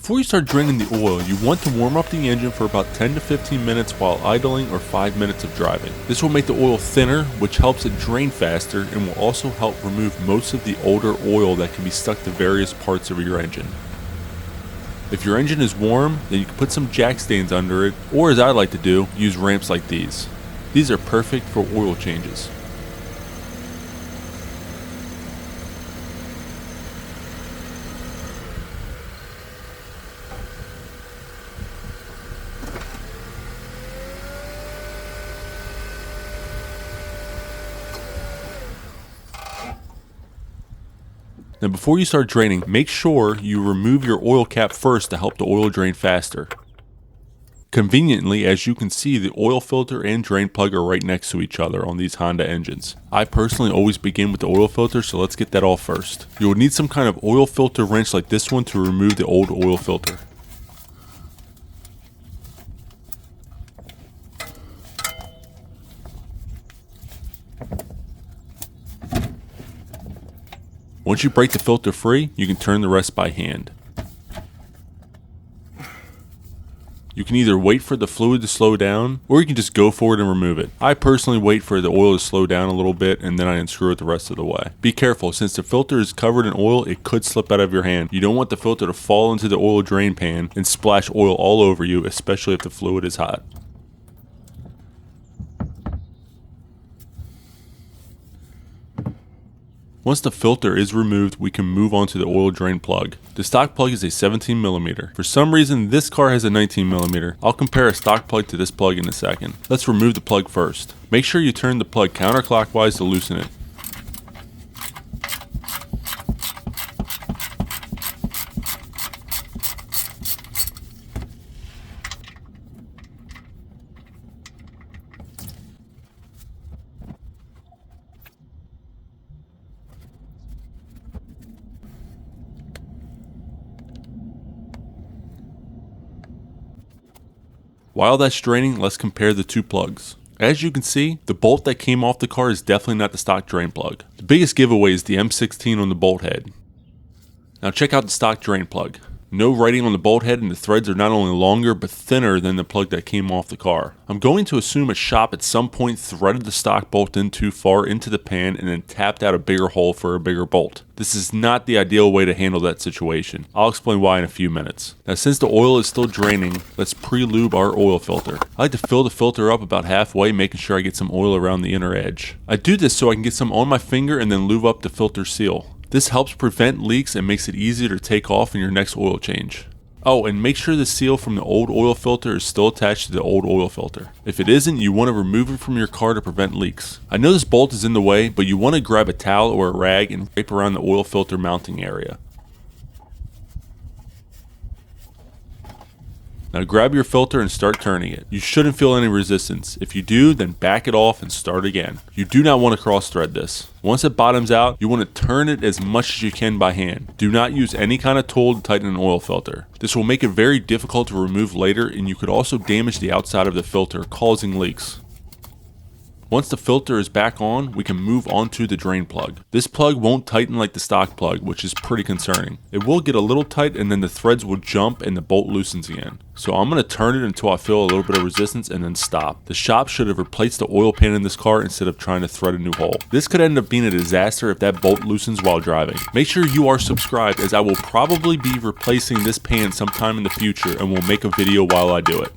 Before you start draining the oil, you want to warm up the engine for about 10 to 15 minutes while idling or 5 minutes of driving. This will make the oil thinner, which helps it drain faster and will also help remove most of the older oil that can be stuck to various parts of your engine. If your engine is warm, then you can put some jack stands under it, or as I like to do, use ramps like these. These are perfect for oil changes. Now before you start draining, make sure you remove your oil cap first to help the oil drain faster. Conveniently, as you can see, the oil filter and drain plug are right next to each other on these Honda engines. I personally always begin with the oil filter, so let's get that off first. You will need some kind of oil filter wrench like this one to remove the old oil filter. Once you break the filter free, you can turn the rest by hand. You can either wait for the fluid to slow down, or you can just go for it and remove it. I personally wait for the oil to slow down a little bit and then I unscrew it the rest of the way. Be careful, since the filter is covered in oil, it could slip out of your hand. You don't want the filter to fall into the oil drain pan and splash oil all over you, especially if the fluid is hot. Once the filter is removed, we can move on to the oil drain plug. The stock plug is a 17mm. For some reason, this car has a 19mm. I'll compare a stock plug to this plug in a second. Let's remove the plug first. Make sure you turn the plug counterclockwise to loosen it. While that's draining, let's compare the two plugs. As you can see, the bolt that came off the car is definitely not the stock drain plug. The biggest giveaway is the M16 on the bolt head. Now check out the stock drain plug. No writing on the bolt head, and the threads are not only longer but thinner than the plug that came off the car. I'm going to assume a shop at some point threaded the stock bolt in too far into the pan and then tapped out a bigger hole for a bigger bolt. This is not the ideal way to handle that situation. I'll explain why in a few minutes. Now since the oil is still draining, let's pre-lube our oil filter. I like to fill the filter up about halfway, making sure I get some oil around the inner edge. I do this so I can get some on my finger and then lube up the filter seal. This helps prevent leaks and makes it easier to take off in your next oil change. Oh, and make sure the seal from the old oil filter is still attached to the old oil filter. If it isn't, you want to remove it from your car to prevent leaks. I know this bolt is in the way, but you want to grab a towel or a rag and wipe around the oil filter mounting area. Now grab your filter and start turning it. You shouldn't feel any resistance. If you do, then back it off and start again. You do not want to cross thread this. Once it bottoms out, you want to turn it as much as you can by hand. Do not use any kind of tool to tighten an oil filter. This will make it very difficult to remove later, and you could also damage the outside of the filter, causing leaks. Once the filter is back on, we can move on to the drain plug. This plug won't tighten like the stock plug, which is pretty concerning. It will get a little tight and then the threads will jump and the bolt loosens again. So I'm going to turn it until I feel a little bit of resistance and then stop. The shop should have replaced the oil pan in this car instead of trying to thread a new hole. This could end up being a disaster if that bolt loosens while driving. Make sure you are subscribed, as I will probably be replacing this pan sometime in the future and will make a video while I do it.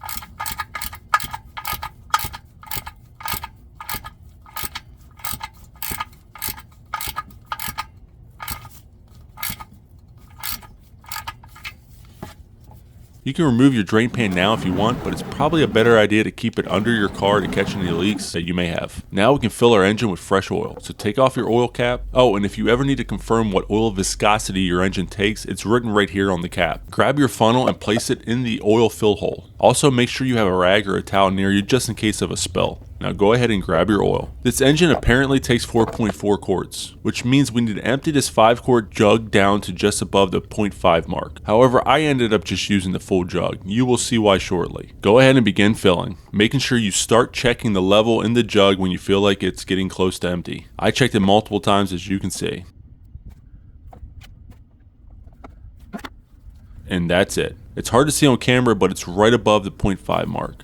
You can remove your drain pan now if you want, but it's probably a better idea to keep it under your car to catch any leaks that you may have. Now we can fill our engine with fresh oil. So take off your oil cap. Oh, and if you ever need to confirm what oil viscosity your engine takes, it's written right here on the cap. Grab your funnel and place it in the oil fill hole. Also make sure you have a rag or a towel near you just in case of a spill. Now go ahead and grab your oil. This engine apparently takes 4.4 quarts, which means we need to empty this 5-quart jug down to just above the 0.5 mark. However, I ended up just using the full jug. You will see why shortly. Go ahead and begin filling, making sure you start checking the level in the jug when you feel like it's getting close to empty. I checked it multiple times, as you can see. and that's it. It's hard to see on camera, but it's right above the 0.5 mark.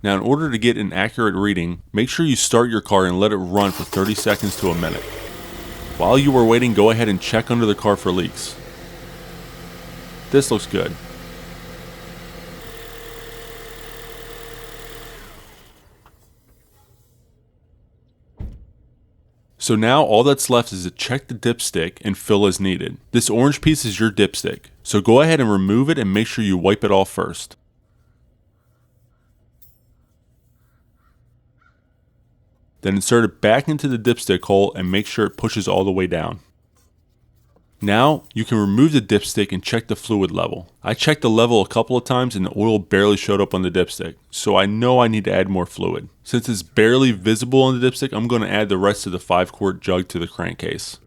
Now in order to get an accurate reading, make sure you start your car and let it run for 30 seconds to a minute. While you are waiting, go ahead and check under the car for leaks. This looks good. So now all that's left is to check the dipstick and fill as needed. This orange piece is your dipstick, so go ahead and remove it and make sure you wipe it off first. Then insert it back into the dipstick hole and make sure it pushes all the way down. Now you can remove the dipstick and check the fluid level. I checked the level a couple of times and the oil barely showed up on the dipstick, so I know I need to add more fluid. Since it's barely visible on the dipstick, I'm going to add the rest of the 5-quart jug to the crankcase.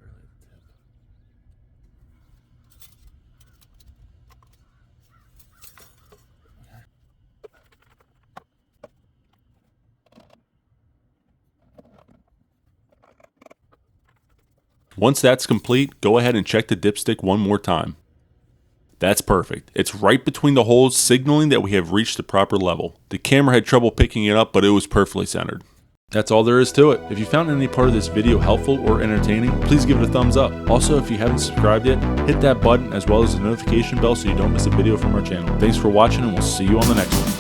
Once that's complete, go ahead and check the dipstick one more time. That's perfect. It's right between the holes, signaling that we have reached the proper level. The camera had trouble picking it up, but it was perfectly centered. That's all there is to it. If you found any part of this video helpful or entertaining, please give it a thumbs up. Also, if you haven't subscribed yet, hit that button as well as the notification bell so you don't miss a video from our channel. Thanks for watching, and we'll see you on the next one.